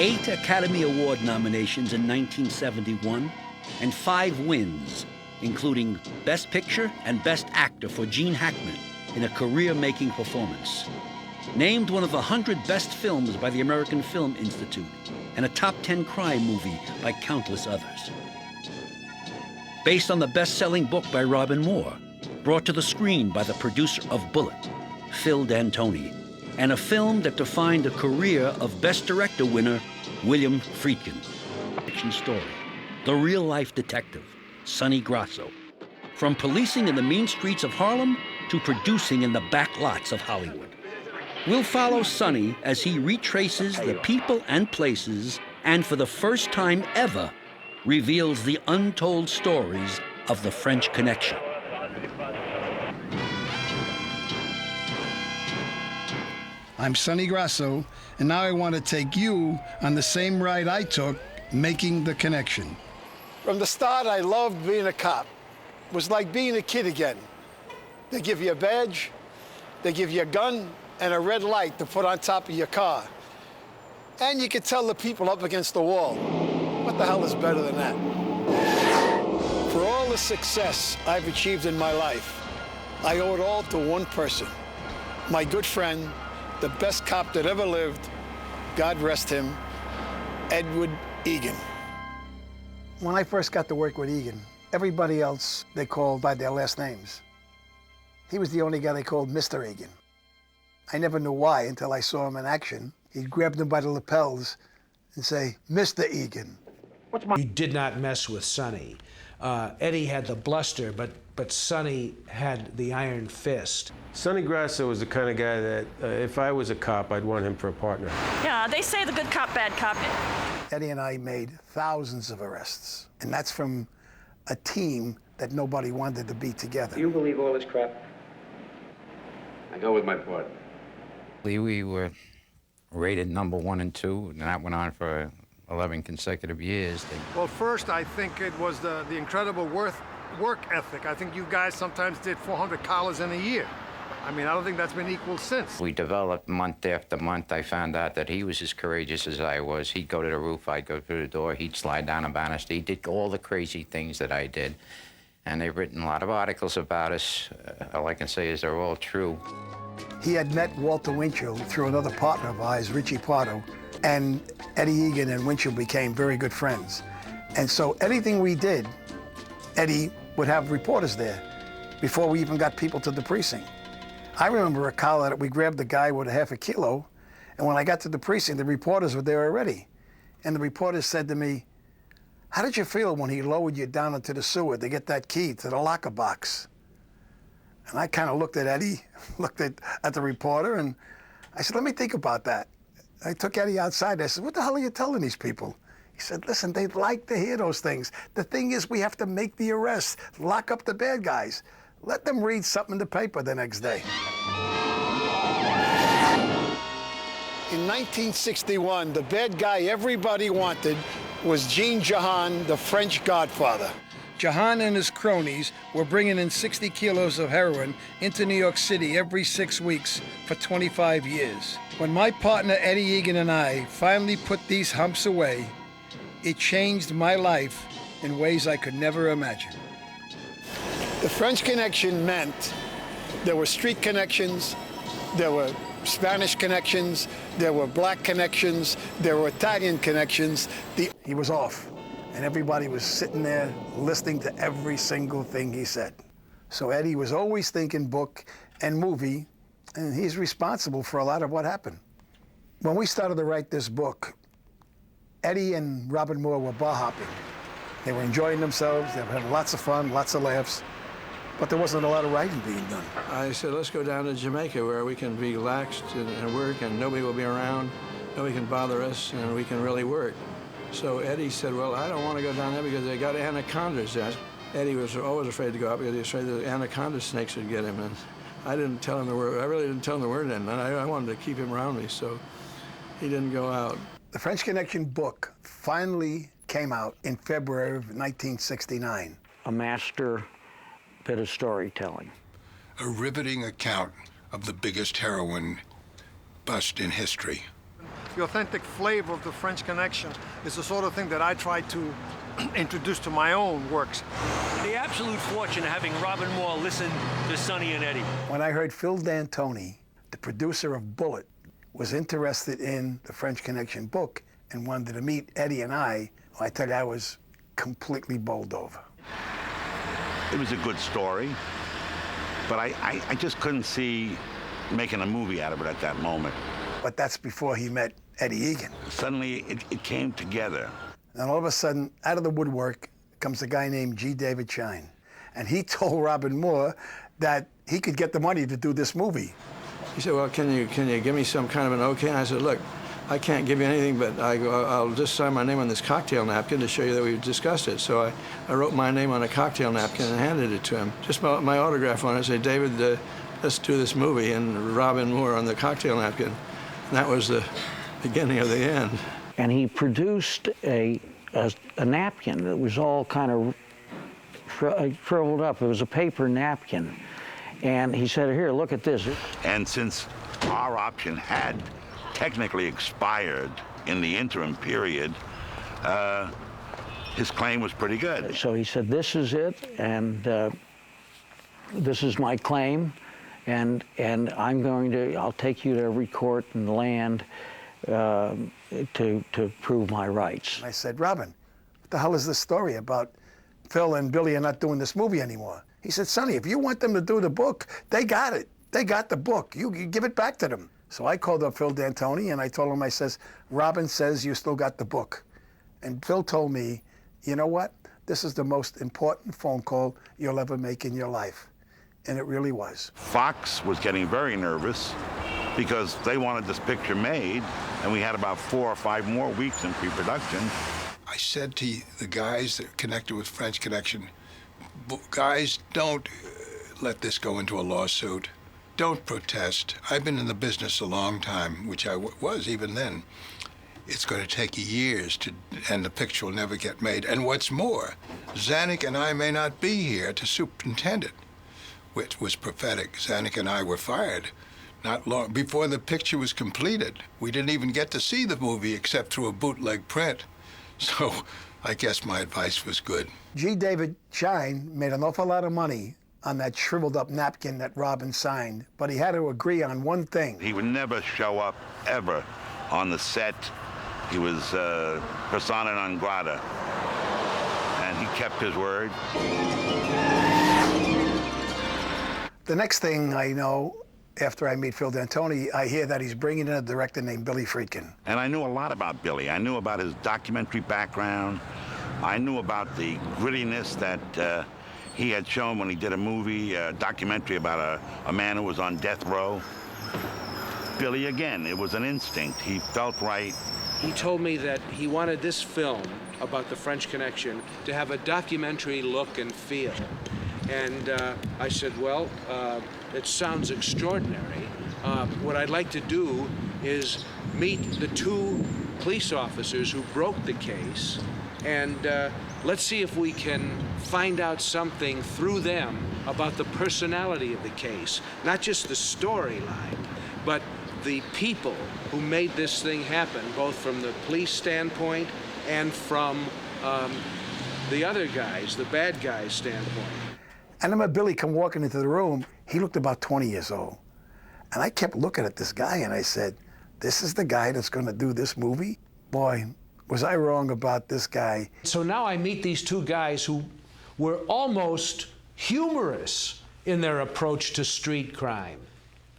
8 Academy Award nominations in 1971 and 5 wins, including Best Picture and Best Actor for Gene Hackman in a career-making performance. Named one of the 100 best films by the American Film Institute and a top 10 crime movie by countless others. Based on the best-selling book by Robin Moore, brought to the screen by the producer of Bullet, Phil D'Antoni, and a film that defined the career of Best Director winner William Friedkin. Fiction story, the real-life detective, Sonny Grosso. From policing in the mean streets of Harlem to producing in the back lots of Hollywood. We'll follow Sonny as he retraces the people and places and for the first time ever reveals the untold stories of the French Connection. I'm Sonny Grosso, and now I want to take you on the same ride I took making the connection. From the start, I loved being a cop. It was like being a kid again. They give you a badge, they give you a gun, and a red light to put on top of your car. And you could tell the people up against the wall. What the hell is better than that? For all the success I've achieved in my life, I owe it all to one person. My good friend, the best cop that ever lived, God rest him, Edward Egan. When I first got to work with Egan, everybody else they called by their last names. He was the only guy they called Mr. Egan. I never knew why until I saw him in action. He'd grab them by the lapels and say, Mr. Egan. He did not mess with Sonny. Eddie had the bluster, but Sonny had the iron fist. Sonny Grosso was the kind of guy that, if I was a cop, I'd want him for a partner. Yeah, they say the good cop, bad cop. Eddie and I made thousands of arrests, and that's from a team that nobody wanted to be together. Do you believe all this crap? I go with my partner. We were rated number 1 and 2, and that went on for 11 consecutive years. Well, first, I think it was the incredible work ethic. I think you guys sometimes did 400 collars in a year. I mean, I don't think that's been equal since. We developed month after month. I found out that he was as courageous as I was. He'd go to the roof, I'd go through the door, he'd slide down a banister. He did all the crazy things that I did. And they've written a lot of articles about us. All I can say is they're all true. He had met Walter Winchell through another partner of ours, Richie Pardo, and Eddie Egan and Winchell became very good friends. And so anything we did, Eddie would have reporters there before we even got people to the precinct. I remember a collar that we grabbed the guy with a half a kilo, and when I got to the precinct, the reporters were there already. And the reporters said to me, how did you feel when he lowered you down into the sewer to get that key to the locker box? And I kind of looked at Eddie, looked at the reporter, and I said, let me think about that. I took Eddie outside. I said, what the hell are you telling these people? He said, listen, they'd like to hear those things. The thing is, we have to make the arrest, lock up the bad guys. Let them read something in the paper the next day. In 1961, the bad guy everybody wanted was Jean Jahan, the French Godfather. Jahan and his cronies were bringing in 60 kilos of heroin into New York City every 6 weeks for 25 years. When my partner Eddie Egan and I finally put these humps away, it changed my life in ways I could never imagine. The French Connection meant there were street connections, there were Spanish connections, there were black connections, there were Italian connections. He was off, and everybody was sitting there listening to every single thing he said. So Eddie was always thinking book and movie, and he's responsible for a lot of what happened. When we started to write this book, Eddie and Robin Moore were bar hopping. They were enjoying themselves, they were having lots of fun, lots of laughs, but there wasn't a lot of writing being done. I said, let's go down to Jamaica where we can be relaxed and work and nobody will be around, nobody can bother us, and we can really work. So Eddie said, well, I don't want to go down there because they got anacondas there. Eddie was always afraid to go out because he was afraid that anaconda snakes would get him. And I didn't tell him the word. I really didn't tell him the word then. I wanted to keep him around me, so he didn't go out. The French Connection book finally came out in February of 1969. A master bit of storytelling. A riveting account of the biggest heroin bust in history. The authentic flavor of the French Connection is the sort of thing that I try to introduce to my own works. The absolute fortune of having Robin Moore listen to Sonny and Eddie. When I heard Phil D'Antoni, the producer of Bullet, was interested in the French Connection book and wanted to meet Eddie and I tell you, I was completely bowled over. It was a good story, but I just couldn't see making a movie out of it at that moment. But that's before he met Eddie Egan. Suddenly, it came together. And all of a sudden, out of the woodwork comes a guy named G. David Schein. And he told Robin Moore that he could get the money to do this movie. He said, well, can you give me some kind of an okay? And I said, look, I can't give you anything, but I'll just sign my name on this cocktail napkin to show you that we've discussed it. So I wrote my name on a cocktail napkin and handed it to him. Just my autograph on it. I said, David, let's do this movie, and Robin Moore on the cocktail napkin. And that was the beginning of the end. And he produced a napkin that was all kind of shriveled up. It was a paper napkin. And he said, here, look at this. And since our option had technically expired in the interim period, his claim was pretty good. So he said, this is it, and this is my claim, and I'll take you to every court in the land to prove my rights. I said, Robin, what the hell is this story about Phil and Billy are not doing this movie anymore? He said, Sonny, if you want them to do the book, they got it. They got the book. You give it back to them. So I called up Phil D'Antoni, and I told him, I says, Robin says you still got the book. And Phil told me, you know what? This is the most important phone call you'll ever make in your life. And it really was. Fox was getting very nervous because they wanted this picture made, and we had about 4 or 5 more weeks in pre-production. I said to the guys that connected with French Connection, guys, don't let this go into a lawsuit. Don't protest. I've been in the business a long time, which I was even then. It's going to take years and the picture will never get made. And what's more, Zanuck and I may not be here to superintend it, which was prophetic. Zanuck and I were fired not long before the picture was completed. We didn't even get to see the movie except through a bootleg print. So I guess my advice was good. G. David Schein made an awful lot of money on that shriveled up napkin that Robin signed, but he had to agree on one thing. He would never show up, ever, on the set. He was persona non grata, and he kept his word. The next thing I know, after I meet Phil D'Antoni, I hear that he's bringing in a director named Billy Friedkin. And I knew a lot about Billy. I knew about his documentary background. I knew about the grittiness that he had shown when he did a movie, a documentary about a man who was on death row. Billy, again, it was an instinct. He felt right. He told me that he wanted this film about the French Connection to have a documentary look and feel. And I said, well, it sounds extraordinary. What I'd like to do is meet the 2 police officers who broke the case, and let's see if we can find out something through them about the personality of the case. Not just the storyline, but the people who made this thing happen, both from the police standpoint and from the other guys, the bad guys' standpoint. And then when Billy come walking into the room, he looked about 20 years old. And I kept looking at this guy, and I said, this is the guy that's going to do this movie? Boy, was I wrong about this guy. So now I meet these 2 guys who were almost humorous in their approach to street crime.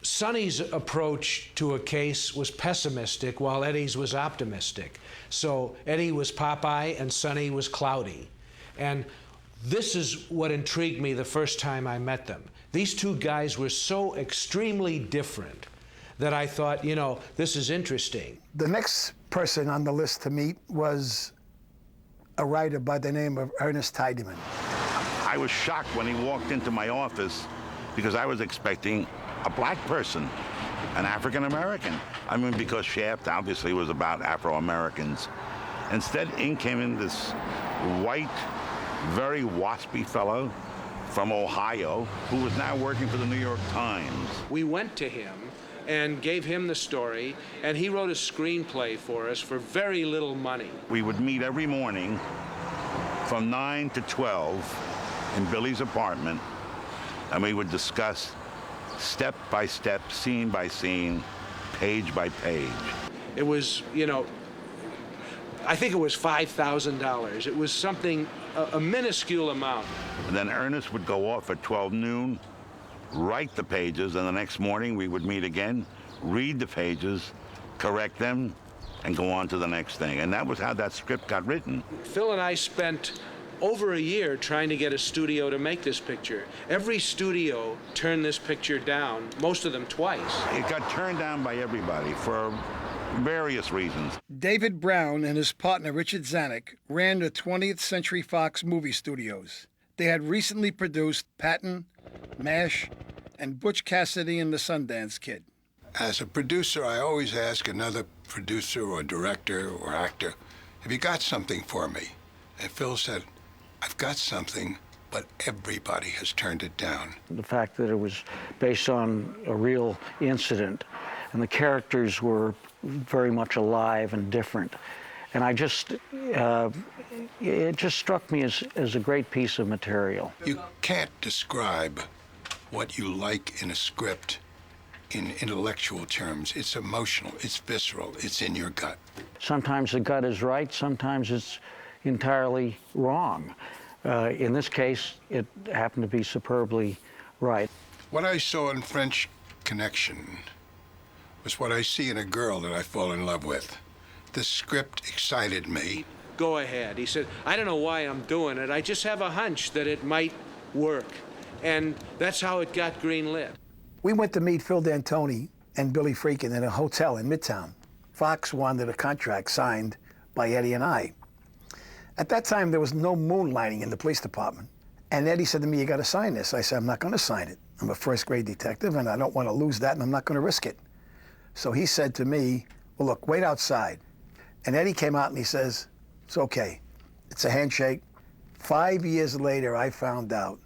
Sonny's approach to a case was pessimistic, while Eddie's was optimistic. So Eddie was Popeye and Sonny was Cloudy. And this is what intrigued me the first time I met them. These 2 guys were so extremely different that I thought, you know, this is interesting. The next person on the list to meet was a writer by the name of Ernest Tidyman. I was shocked when he walked into my office because I was expecting a black person, an African American. I mean, because Shaft obviously was about Afro-Americans. Instead, in came in this white, very waspy fellow from Ohio who was now working for the New York Times. We went to him and gave him the story, and he wrote a screenplay for us for very little money. We would meet every morning from 9 to 12 in Billy's apartment, and we would discuss step by step, scene by scene, page by page. It was, you know, I think it was $5,000. It was something, a minuscule amount. And then Ernest would go off at 12 noon, write the pages, and the next morning we would meet again, read the pages, correct them, and go on to the next thing. And that was how that script got written. Phil and I spent over a year trying to get a studio to make this picture. Every studio turned this picture down, most of them twice. It got turned down by everybody for various reasons. David Brown and his partner Richard Zanuck ran the 20th Century Fox movie studios. They had recently produced Patton, MASH, and Butch Cassidy and the Sundance Kid. As a producer, I always ask another producer or director or actor, have you got something for me? And Phil said, I've got something, but everybody has turned it down. The fact that it was based on a real incident and the characters were very much alive and different. And I just, it just struck me as a great piece of material. You can't describe what you like in a script in intellectual terms. It's emotional, it's visceral, it's in your gut. Sometimes the gut is right, sometimes it's entirely wrong. In this case, it happened to be superbly right. What I saw in French Connection was what I see in a girl that I fall in love with. The script excited me. Go ahead. He said, I don't know why I'm doing it. I just have a hunch that it might work. And that's how it got greenlit. We went to meet Phil D'Antoni and Billy Friedkin in a hotel in Midtown. Fox wanted a contract signed by Eddie and I. At that time, there was no moonlighting in the police department. And Eddie said to me, you got to sign this. I said, I'm not going to sign it. I'm a first-grade detective, and I don't want to lose that, and I'm not going to risk it. So he said to me, well, look, wait outside. And Eddie came out and he says, it's okay. It's a handshake. 5 years later, I found out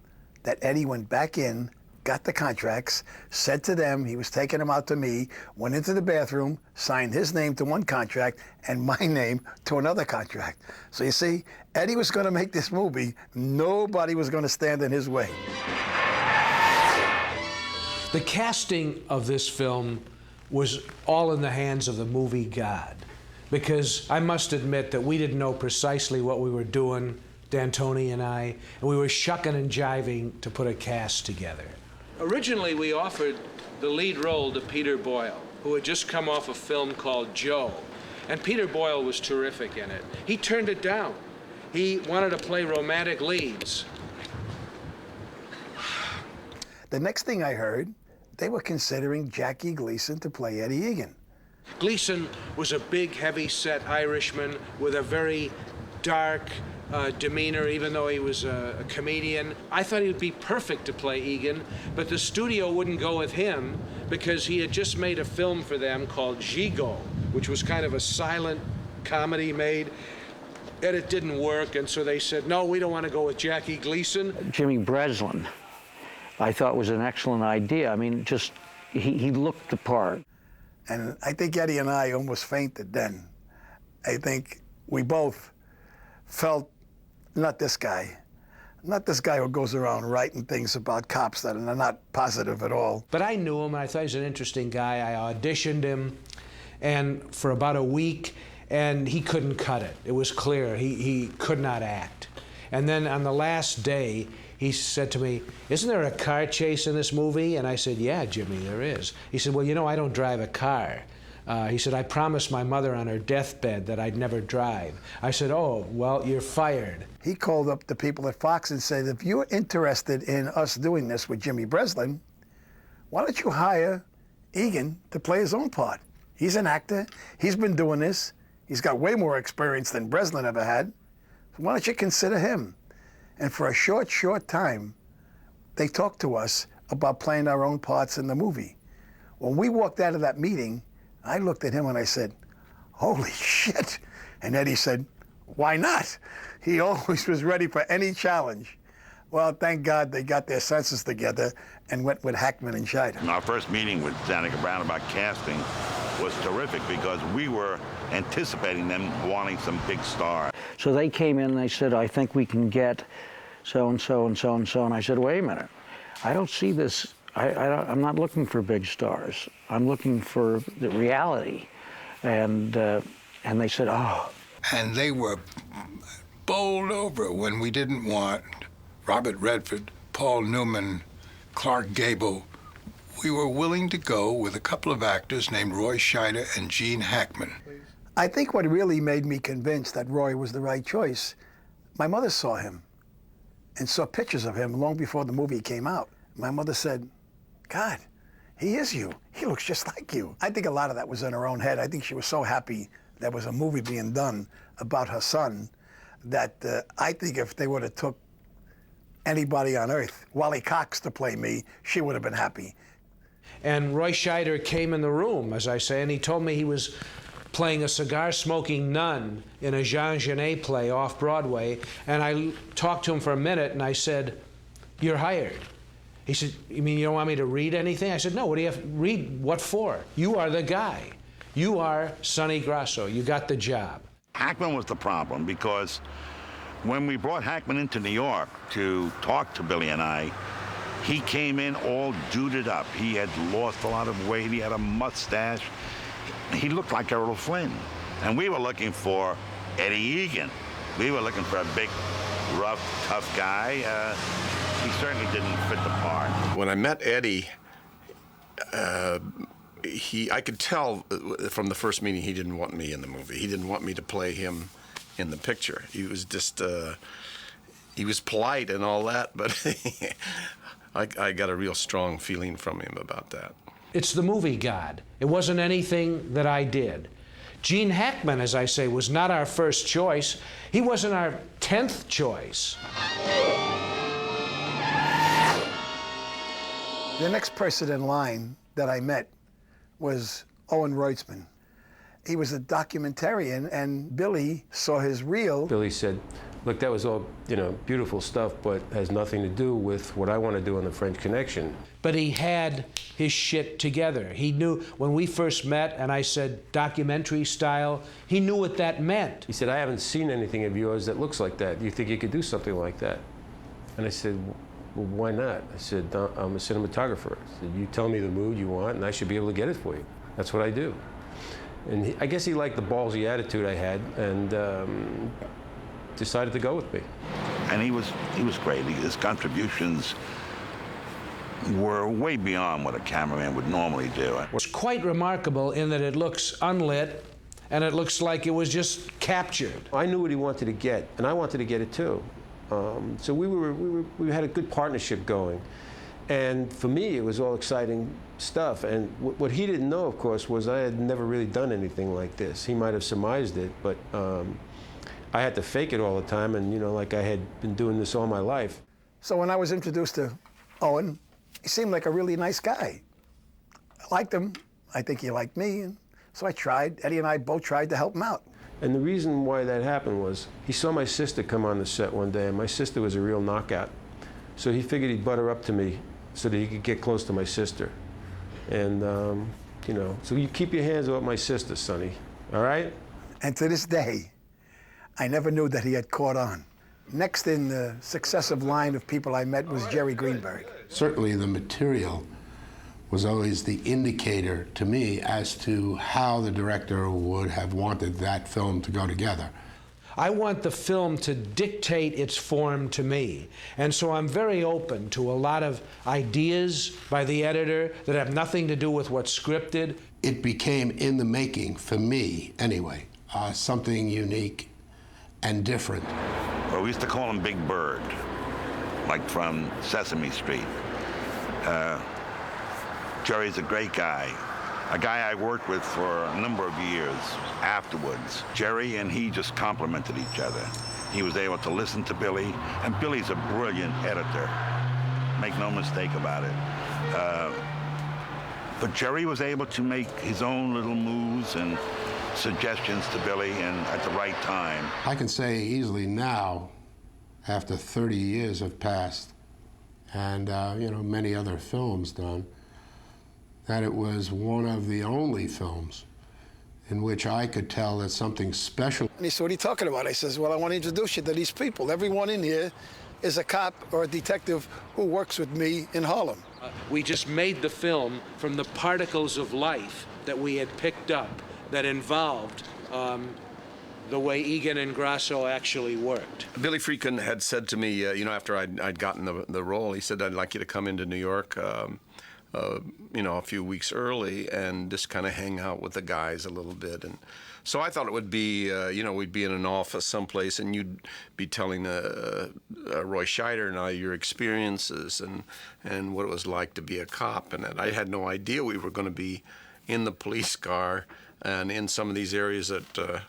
that Eddie went back in, got the contracts, said to them he was taking them out to me, went into the bathroom, signed his name to one contract and my name to another contract. So you see, Eddie was going to make this movie. Nobody was going to stand in his way. The casting of this film was all in the hands of the movie god, because I must admit that we didn't know precisely what we were doing, D'Antoni and I, and we were shucking and jiving to put a cast together. Originally, we offered the lead role to Peter Boyle, who had just come off a film called Joe, and Peter Boyle was terrific in it. He turned it down. He wanted to play romantic leads. The next thing I heard, they were considering Jackie Gleason to play Eddie Egan. Gleason was a big, heavy-set Irishman with a very dark demeanor, even though he was a comedian. I thought he would be perfect to play Egan, but the studio wouldn't go with him because he had just made a film for them called Gigot, which was kind of a silent comedy made, and it didn't work, and so they said, no, we don't want to go with Jackie Gleason. Jimmy Breslin, I thought was an excellent idea. I mean, just, he looked the part. And I think Eddie and I almost fainted then. I think we both felt, not this guy who goes around writing things about cops that are not positive at all. But I knew him, and I thought he was an interesting guy. I auditioned him, and for about a week, and he couldn't cut it. It was clear he could not act. And then on the last day, he said to me, isn't there a car chase in this movie? And I said, yeah, Jimmy, there is. He said, well, you know, I don't drive a car. He said, I promised my mother on her deathbed that I'd never drive. I said, oh, well, you're fired. He called up the people at Fox and said, if you're interested in us doing this with Jimmy Breslin, why don't you hire Egan to play his own part? He's an actor. He's been doing this. He's got way more experience than Breslin ever had. So why don't you consider him? And for a short time, they talked to us about playing our own parts in the movie. When we walked out of that meeting, I looked at him and I said, holy shit. And Eddie said, why not? He always was ready for any challenge. Well, thank God they got their senses together and went with Hackman and Scheider. Our first meeting with Danica Brown about casting was terrific because we were anticipating them wanting some big star. So they came in and they said, I think we can get so-and-so and so-and-so. And I said, wait a minute. I don't see this. I'm not looking for big stars. I'm looking for the reality. And they said, oh. And they were bowled over when we didn't want Robert Redford, Paul Newman, Clark Gable. We were willing to go with a couple of actors named Roy Scheider and Gene Hackman. I think what really made me convinced that Roy was the right choice, my mother saw him and saw pictures of him long before the movie came out. My mother said, God, he is you. He looks just like you. I think a lot of that was in her own head. I think she was so happy there was a movie being done about her son that I think if they would have took anybody on earth, Wally Cox to play me, she would have been happy. And Roy Scheider came in the room, as I say, and he told me he was playing a cigar-smoking nun in a Jean Genet play off-Broadway, and I talked to him for a minute, and I said, you're hired. He said, you mean you don't want me to read anything? I said, no, what do you have to read? What for? You are the guy. You are Sonny Grosso. You got the job. Hackman was the problem because when we brought Hackman into New York to talk to Billy and I, he came in all duded up. He had lost a lot of weight. He had a mustache. He looked like Errol Flynn. And we were looking for Eddie Egan. We were looking for a big, rough, tough guy. He certainly didn't fit the part. When I met Eddie, I could tell from the first meeting he didn't want me in the movie. He didn't want me to play him in the picture. He was just, he was polite and all that, but I got a real strong feeling from him about that. It's the movie god. It wasn't anything that I did. Gene Hackman, as I say, was not our first choice. He wasn't our 10th choice. The next person in line that I met was Owen Reutemann. He was a documentarian, and Billy saw his reel. Billy said, look, that was all, beautiful stuff, but has nothing to do with what I want to do on The French Connection. But he had his shit together. He knew, when we first met, and I said documentary style, he knew what that meant. He said, I haven't seen anything of yours that looks like that. Do you think you could do something like that? And I said, well, why not? I said, I'm a cinematographer. I said, you tell me the mood you want, and I should be able to get it for you. That's what I do. And I guess he liked the ballsy attitude I had, and decided to go with me. And he was great. His contributions were way beyond what a cameraman would normally do. It's quite remarkable in that it looks unlit, and it looks like it was just captured. I knew what he wanted to get, and I wanted to get it too. So we had a good partnership going. And for me, it was all exciting stuff. And what he didn't know, of course, was I had never really done anything like this. He might have surmised it, but I had to fake it all the time, and like I had been doing this all my life. So when I was introduced to Owen, he seemed like a really nice guy. I liked him. I think he liked me. And so I tried. Eddie and I both tried to help him out. And the reason why that happened was he saw my sister come on the set one day, and my sister was a real knockout. So he figured he'd butter up to me so that he could get close to my sister. And, so you keep your hands off my sister, Sonny, all right? And to this day, I never knew that he had caught on. Next in the successive line of people I met was Jerry Greenberg. Certainly the material was always the indicator to me as to how the director would have wanted that film to go together. I want the film to dictate its form to me. And so I'm very open to a lot of ideas by the editor that have nothing to do with what's scripted. It became, in the making, for me anyway, something unique and different. Well, we used to call him Big Bird, like from Sesame Street. Jerry's a great guy. A guy I worked with for a number of years afterwards. Jerry and he just complemented each other. He was able to listen to Billy, and Billy's a brilliant editor. Make no mistake about it. But Jerry was able to make his own little moves and suggestions to Billy and at the right time. I can say easily now, after 30 years have passed, and you know, many other films done, that it was one of the only films in which I could tell that something special. And he said, what are you talking about? I says, well, I want to introduce you to these people. Everyone in here is a cop or a detective who works with me in Harlem. We just made the film from the particles of life that we had picked up that involved the way Egan and Grosso actually worked. Billy Friedkin had said to me, you know, after I'd gotten the role, he said, I'd like you to come into New York, you know, a few weeks early and just kind of hang out with the guys a little bit. And so I thought it would be, you know, we'd be in an office someplace and you'd be telling Roy Scheider and I your experiences and what it was like to be a cop. And I had no idea we were going to be in the police car and in some of these areas that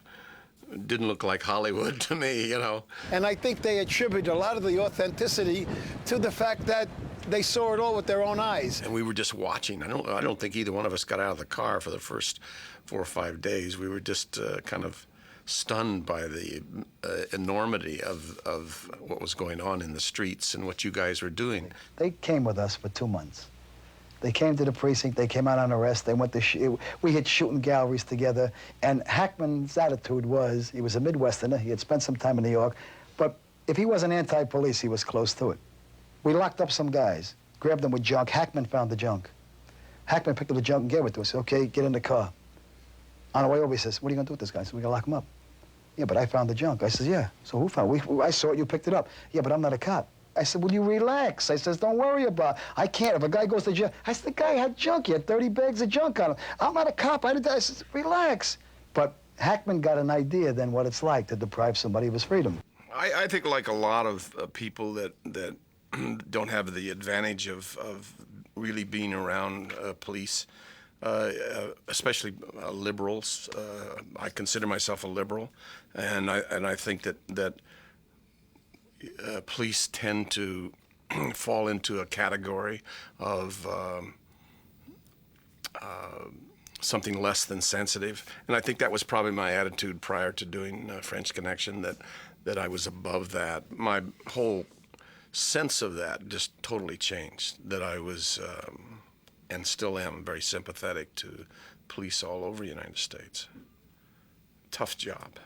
didn't look like Hollywood to me, you know. And I think they attribute a lot of the authenticity to the fact that they saw it all with their own eyes. And we were just watching. I don't think either one of us got out of the car for the first 4 or 5 days. We were just kind of stunned by the enormity of what was going on in the streets and what you guys were doing. They came with us for 2 months. They came to the precinct, they came out on arrest, they went to, we had shooting galleries together, and Hackman's attitude was, he was a Midwesterner, he had spent some time in New York, but if he wasn't anti-police, he was close to it. We locked up some guys, grabbed them with junk. Hackman found the junk. Hackman picked up the junk and gave it to us. Okay, get in the car. On the way over, he says, what are you gonna do with this guy? I said, we're gonna lock him up. Yeah, but I found the junk. I said, yeah, so who found it? I saw it, you picked it up. Yeah, but I'm not a cop. I said, will you relax? I says, don't worry about it. I can't. If a guy goes to jail, I said, the guy had junk. He had 30 bags of junk on him. I'm not a cop. I said, relax. But Hackman got an idea then what it's like to deprive somebody of his freedom. I think like a lot of people that don't have the advantage of really being around police, especially liberals. I consider myself a liberal, and I think that police tend to fall into a category of something less than sensitive. And I think that was probably my attitude prior to doing French Connection, that I was above that. My whole sense of that just totally changed, that I was, and still am, very sympathetic to police all over the United States. Tough job.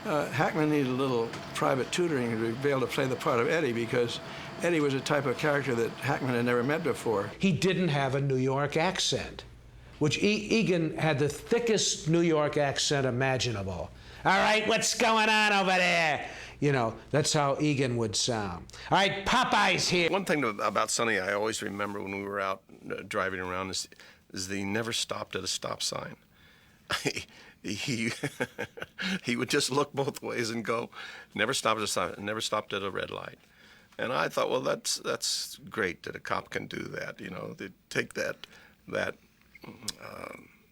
Hackman needed a little private tutoring to be able to play the part of Eddie, because Eddie was a type of character that Hackman had never met before. He didn't have a New York accent, which Egan had the thickest New York accent imaginable. All right, what's going on over there? You know, that's how Egan would sound. All right, Popeye's here. One thing about Sonny I always remember when we were out driving around is that he never stopped at a stop sign. He would just look both ways and go. Never stopped at a sign. Never stopped at a red light. And I thought, well, that's great that a cop can do that. You know, they take that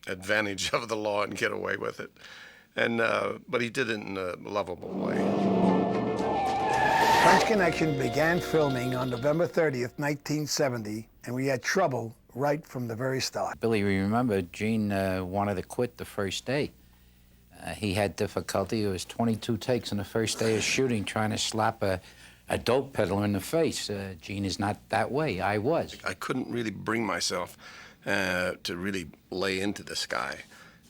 advantage of the law and get away with it. And but he did it in a lovable way. French Connection began filming on November 30th, 1970, and we had trouble right from the very start. Billy, remember, Gene wanted to quit the first day. He had difficulty. It was 22 takes on the first day of shooting, trying to slap a dope peddler in the face. Gene is not that way. I was. I couldn't really bring myself to really lay into this guy.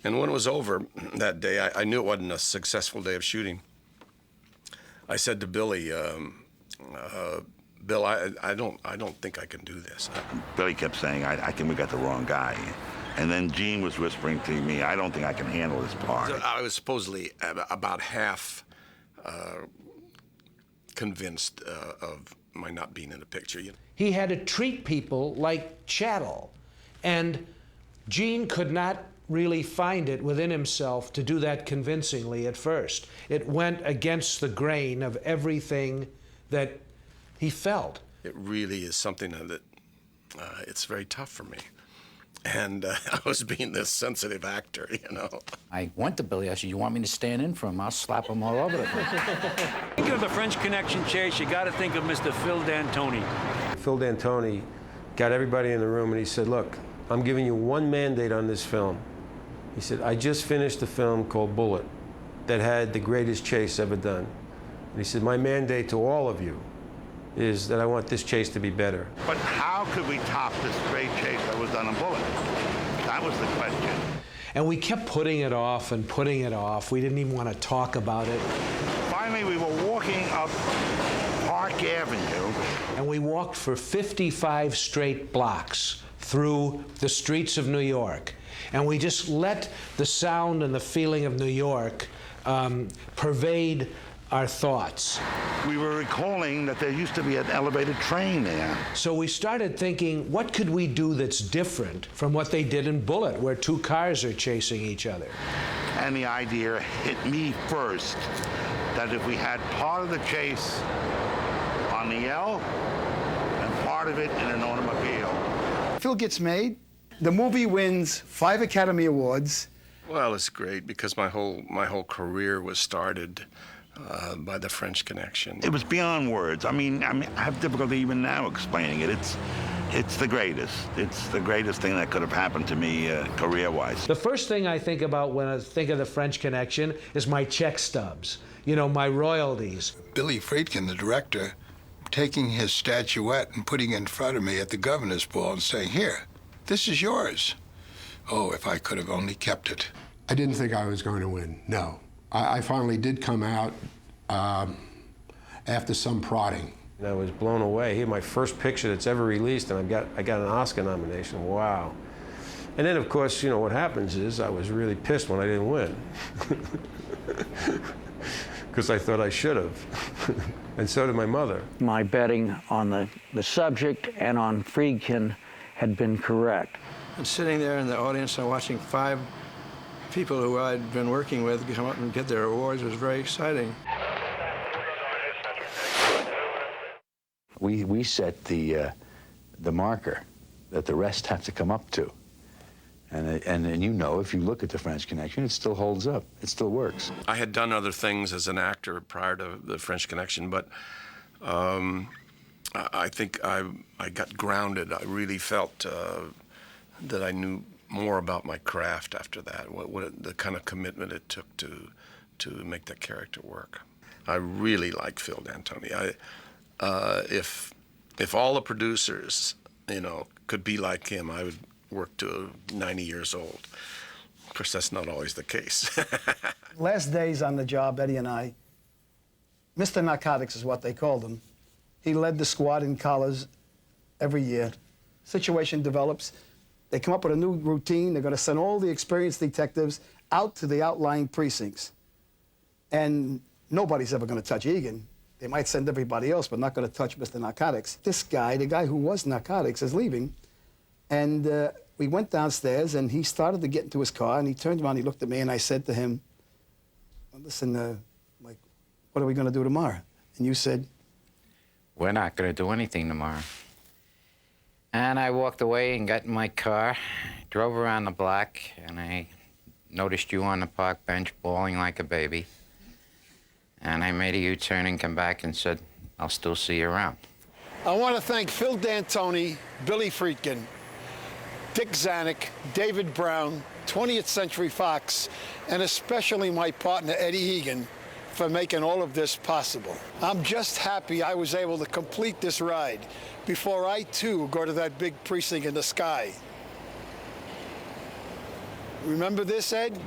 And when it was over that day, I knew it wasn't a successful day of shooting. I said to Billy, Bill, I don't think I can do this. Billy kept saying, I think we got the wrong guy. And then Gene was whispering to me, I don't think I can handle this part. So I was supposedly about half convinced of my not being in the picture. You know? He had to treat people like chattel, and Gene could not really find it within himself to do that convincingly at first. It went against the grain of everything that he felt. It really is something that it's very tough for me. And I was being this sensitive actor, you know. I went to Billy. I said, you want me to stand in for him? I'll slap him all over the place. Think of the French Connection chase, you got to think of Mr. Phil D'Antoni. Phil D'Antoni got everybody in the room and he said, look, I'm giving you one mandate on this film. He said, I just finished a film called Bullet that had the greatest chase ever done. And he said, my mandate to all of you is that I want this chase to be better. But how could we top this great chase that was done in Bullet? That was the question. And we kept putting it off and putting it off. We didn't even want to talk about it. Finally, we were walking up Park Avenue. And we walked for 55 straight blocks through the streets of New York. And we just let the sound and the feeling of New York pervade our thoughts. We were recalling that there used to be an elevated train there. So we started thinking, what could we do that's different from what they did in Bullet, where two cars are chasing each other? And the idea hit me first, that if we had part of the chase on the L and part of it in an automobile. Phil gets made. The movie wins 5 Academy Awards. Well, it's great because my whole career was started by the French Connection. It was beyond words. I mean, I have difficulty even now explaining it. It's the greatest. It's the greatest thing that could have happened to me career-wise. The first thing I think about when I think of the French Connection is my check stubs, you know, my royalties. Billy Friedkin, the director, taking his statuette and putting it in front of me at the governor's ball and saying, here, this is yours. Oh, if I could have only kept it. I didn't think I was going to win, no. I finally did come out after some prodding. And I was blown away. Here's my first picture that's ever released, and I got an Oscar nomination. Wow. And then, of course, you know, what happens is I was really pissed when I didn't win. Because I thought I should have. And so did my mother. My betting on the subject and on Friedkin had been correct. And sitting there in the audience and watching 5 people who I'd been working with come up and get their awards was very exciting. We set the marker that the rest have to come up to. And you know, if you look at the French Connection, it still holds up. It still works. I had done other things as an actor prior to the French Connection, but I think I got grounded. I really felt that I knew more about my craft after that, the kind of commitment it took to make that character work. I really like Phil D'Antoni. If all the producers, you know, could be like him, I would work to 90 years old. Of course, that's not always the case. Last days on the job, Eddie and I, Mr. Narcotics is what they called him. He led the squad in collars every year. Situation develops. They come up with a new routine. They're going to send all the experienced detectives out to the outlying precincts. And nobody's ever going to touch Egan. They might send everybody else, but not going to touch Mr. Narcotics. This guy, the guy who was Narcotics, is leaving. And we went downstairs, and he started to get into his car, and he turned around, he looked at me, and I said to him, well, listen, like, what are we going to do tomorrow? And you said? We're not going to do anything tomorrow. And I walked away and got in my car, drove around the block, and I noticed you on the park bench bawling like a baby. And I made a U-turn and come back and said, I'll still see you around. I want to thank Phil D'Antoni, Billy Friedkin, Dick Zanuck, David Brown, 20th Century Fox, and especially my partner, Eddie Egan, for making all of this possible. I'm just happy I was able to complete this ride before I, too, go to that big precinct in the sky. Remember this, Ed?